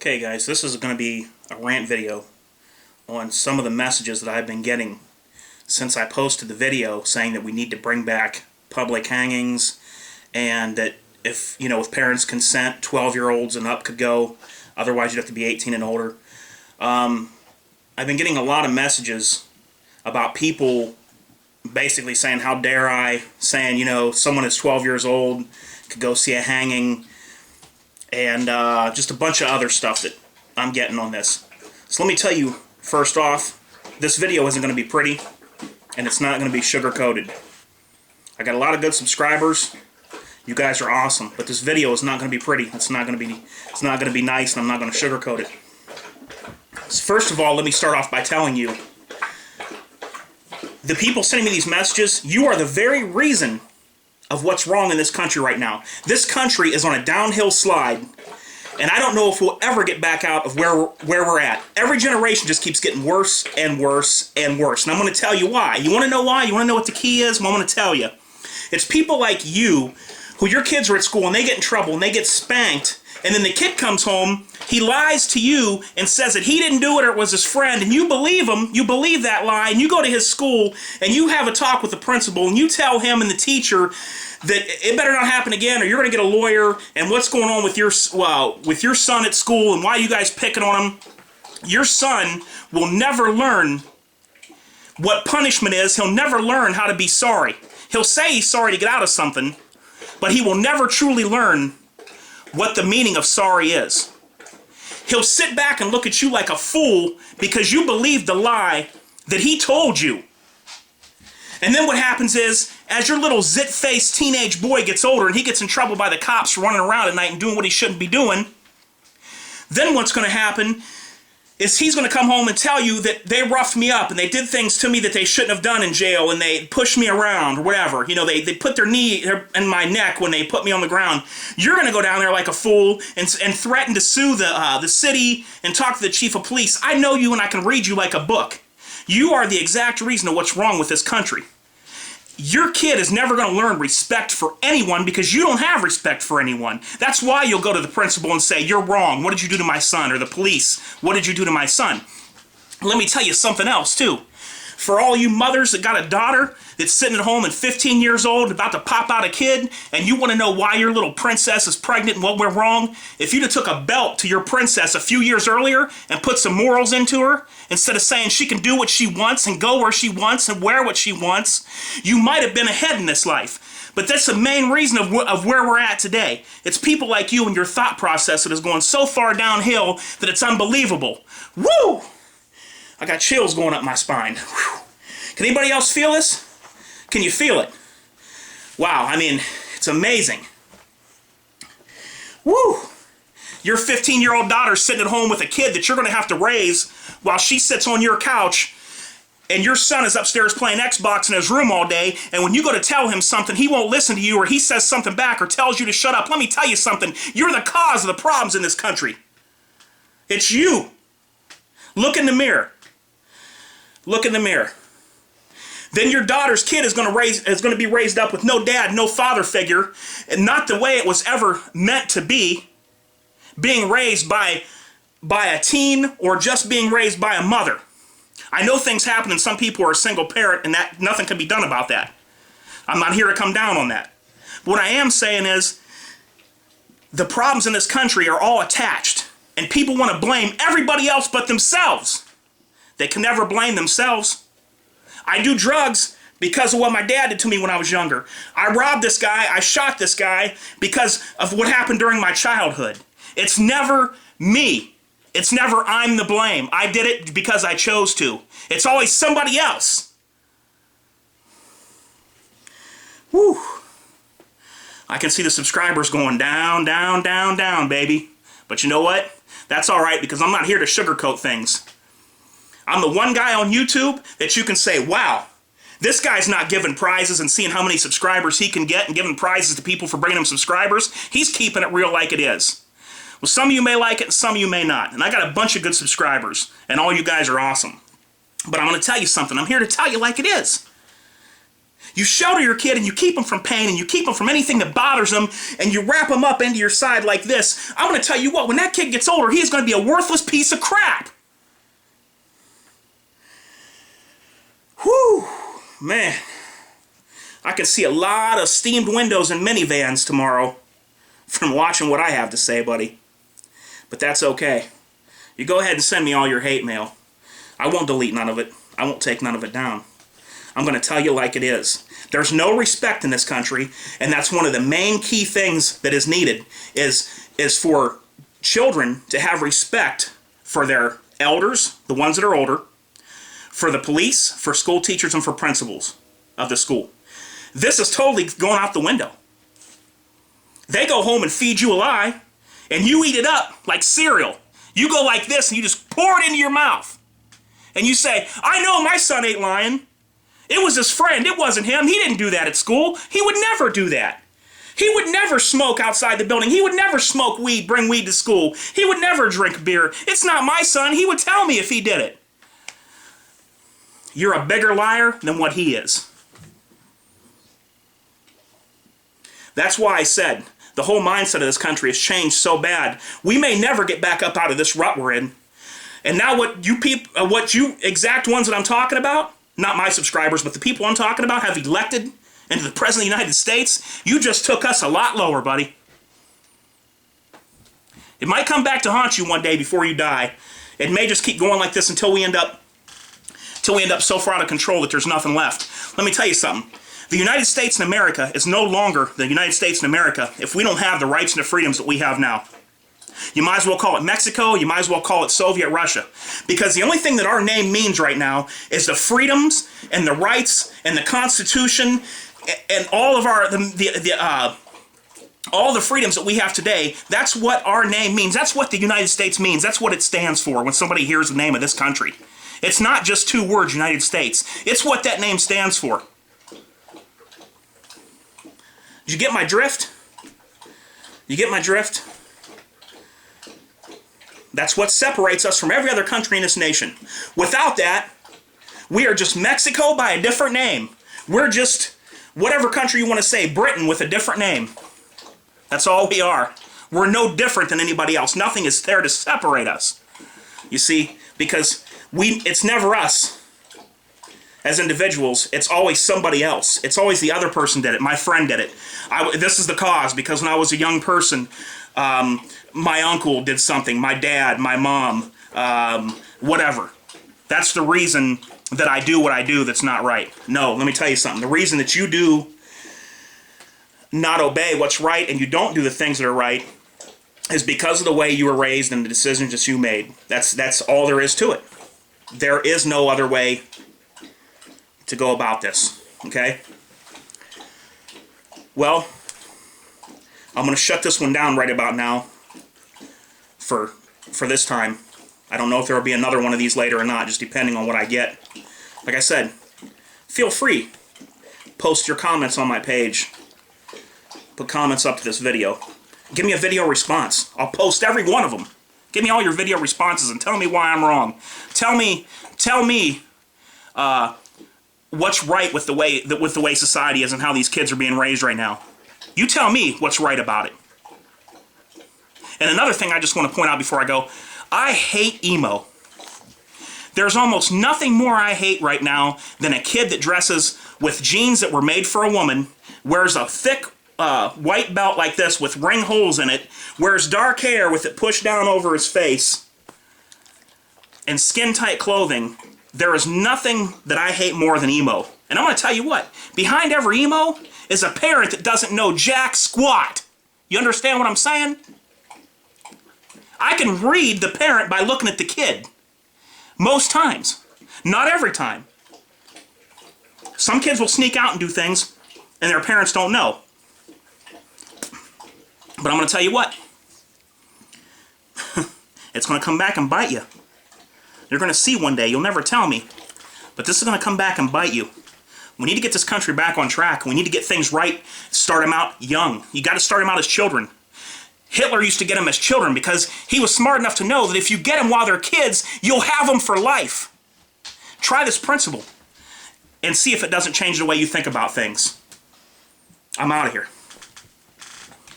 Okay guys, this is going to be a rant video on some of the messages that I've been getting since I posted the video saying that we need to bring back public hangings and that if, with parents' consent, 12-year-olds and up could go. Otherwise, you'd have to be 18 and older. I've been getting a lot of messages about people basically saying, how dare I, saying, someone that's 12 years old could go see a hanging, and just a bunch of other stuff that I'm getting on this. So let me tell you, first off, this video isn't going to be pretty, and it's not going to be sugar-coated. I got a lot of good subscribers. You guys are awesome, but this video is not going to be pretty. It's not going to be nice, and I'm not going to sugarcoat it. So first of all, let me start off by telling you, the people sending me these messages, you are the very reason of what's wrong in this country right now. This country is on a downhill slide, and I don't know if we'll ever get back out of where we're at. Every generation just keeps getting worse and worse and worse, and I'm going to tell you why. You want to know why? You want to know what the key is? Well, I'm going to tell you. It's people like you, who your kids are at school, and they get in trouble, and they get spanked, and then the kid comes home, he lies to you and says that he didn't do it or it was his friend, and you believe him, you believe that lie, and you go to his school, and you have a talk with the principal, and you tell him and the teacher that it better not happen again, or you're going to get a lawyer, and what's going on with your son at school, and why you guys picking on him. Your son will never learn what punishment is. He'll never learn how to be sorry. He'll say he's sorry to get out of something, but he will never truly learn what the meaning of sorry is. He'll sit back and look at you like a fool because you believed the lie that he told you. And then what happens is, as your little zit-faced teenage boy gets older and he gets in trouble by the cops for running around at night and doing what he shouldn't be doing, then what's going to happen is he's going to come home and tell you that they roughed me up and they did things to me that they shouldn't have done in jail and they pushed me around or whatever. They put their knee in my neck when they put me on the ground. You're going to go down there like a fool and threaten to sue the city and talk to the chief of police. I know you and I can read you like a book. You are the exact reason of what's wrong with this country. Your kid is never going to learn respect for anyone because you don't have respect for anyone. That's why you'll go to the principal and say, you're wrong. What did you do to my son? Or the police, what did you do to my son? Let me tell you something else, too. For all you mothers that got a daughter that's sitting at home and 15 years old, about to pop out a kid, and you want to know why your little princess is pregnant and what went wrong, if you'd have took a belt to your princess a few years earlier and put some morals into her, instead of saying she can do what she wants and go where she wants and wear what she wants, you might have been ahead in this life. But that's the main reason of where we're at today. It's people like you and your thought process that is going so far downhill that it's unbelievable. Woo! I got chills going up my spine. Whew. Can anybody else feel this? Can you feel it? Wow, it's amazing. Woo! Your 15-year-old daughter's sitting at home with a kid that you're going to have to raise while she sits on your couch, and your son is upstairs playing Xbox in his room all day, and when you go to tell him something, he won't listen to you, or he says something back or tells you to shut up. Let me tell you something. You're the cause of the problems in this country. It's you. Look in the mirror. Look in the mirror. Then your daughter's kid is going to be raised up with no dad, no father figure, and not the way it was ever meant to be, being raised by a teen or just being raised by a mother. I know things happen and some people are a single parent and that nothing can be done about that. I'm not here to come down on that. But what I am saying is the problems in this country are all attached, and people want to blame everybody else but themselves. They can never blame themselves. I do drugs because of what my dad did to me when I was younger. I robbed this guy, I shot this guy because of what happened during my childhood. It's never me. It's never I'm the blame. I did it because I chose to. It's always somebody else. Whew. I can see the subscribers going down, down, down, down, baby. But you know what? That's all right because I'm not here to sugarcoat things. I'm the one guy on YouTube that you can say, wow, this guy's not giving prizes and seeing how many subscribers he can get and giving prizes to people for bringing him subscribers. He's keeping it real like it is. Well, some of you may like it and some of you may not. And I got a bunch of good subscribers, and all you guys are awesome. But I'm going to tell you something. I'm here to tell you like it is. You shelter your kid and you keep them from pain and you keep them from anything that bothers them and you wrap them up into your side like this. I'm going to tell you what, when that kid gets older, he's going to be a worthless piece of crap. Whew, man. I can see a lot of steamed windows and minivans tomorrow from watching what I have to say, buddy. But that's okay. You go ahead and send me all your hate mail. I won't delete none of it. I won't take none of it down. I'm going to tell you like it is. There's no respect in this country, and that's one of the main key things that is needed, is for children to have respect for their elders, the ones that are older, for the police, for school teachers, and for principals of the school. This is totally going out the window. They go home and feed you a lie, and you eat it up like cereal. You go like this, and you just pour it into your mouth. And you say, I know my son ain't lying. It was his friend. It wasn't him. He didn't do that at school. He would never do that. He would never smoke outside the building. He would never smoke weed, bring weed to school. He would never drink beer. It's not my son. He would tell me if he did it. You're a bigger liar than what he is. That's why I said the whole mindset of this country has changed so bad. We may never get back up out of this rut we're in. And now what you exact ones that I'm talking about, not my subscribers, but the people I'm talking about have elected into the President of the United States, you just took us a lot lower, buddy. It might come back to haunt you one day before you die. It may just keep going like this until we end up so far out of control that there's nothing left. Let me tell you something. The United States in America is no longer the United States in America if we don't have the rights and the freedoms that we have now. You might as well call it Mexico. You might as well call it Soviet Russia. Because the only thing that our name means right now is the freedoms and the rights and the Constitution and all of all the freedoms that we have today. That's what our name means. That's what the United States means. That's what it stands for when somebody hears the name of this country. It's not just two words, United States. It's what that name stands for. Did you get my drift? You get my drift? That's what separates us from every other country in this nation. Without that, we are just Mexico by a different name. We're just whatever country you want to say, Britain with a different name. That's all we are. We're no different than anybody else. Nothing is there to separate us. You see, because it's never us as individuals. It's always somebody else. It's always the other person did it. My friend did it. This is the cause, because when I was a young person, my uncle did something, my dad, my mom, whatever. That's the reason that I do what I do that's not right. No, let me tell you something. The reason that you do not obey what's right and you don't do the things that are right is because of the way you were raised and the decisions that you made. That's all there is to it. There is no other way to go about this, okay? Well, I'm going to shut this one down right about now for this time. I don't know if there will be another one of these later or not, just depending on what I get. Like I said, feel free. Post your comments on my page. Put comments up to this video. Give me a video response. I'll post every one of them. Give me all your video responses and tell me why I'm wrong. Tell me what's right with the way society is and how these kids are being raised right now. You tell me what's right about it. And another thing I just want to point out before I go, I hate emo. There's almost nothing more I hate right now than a kid that dresses with jeans that were made for a woman, wears a thick white belt like this with ring holes in it, wears dark hair with it pushed down over his face, and skin-tight clothing. There is nothing that I hate more than emo. And I'm going to tell you what, behind every emo is a parent that doesn't know jack squat. You understand what I'm saying? I can read the parent by looking at the kid. Most times. Not every time. Some kids will sneak out and do things, and their parents don't know. But I'm going to tell you what. It's going to come back and bite you. You're going to see one day. You'll never tell me. But this is going to come back and bite you. We need to get this country back on track. We need to get things right. Start them out young. You got to start them out as children. Hitler used to get them as children because he was smart enough to know that if you get them while they're kids, you'll have them for life. Try this principle. and see if it doesn't change the way you think about things. I'm out of here.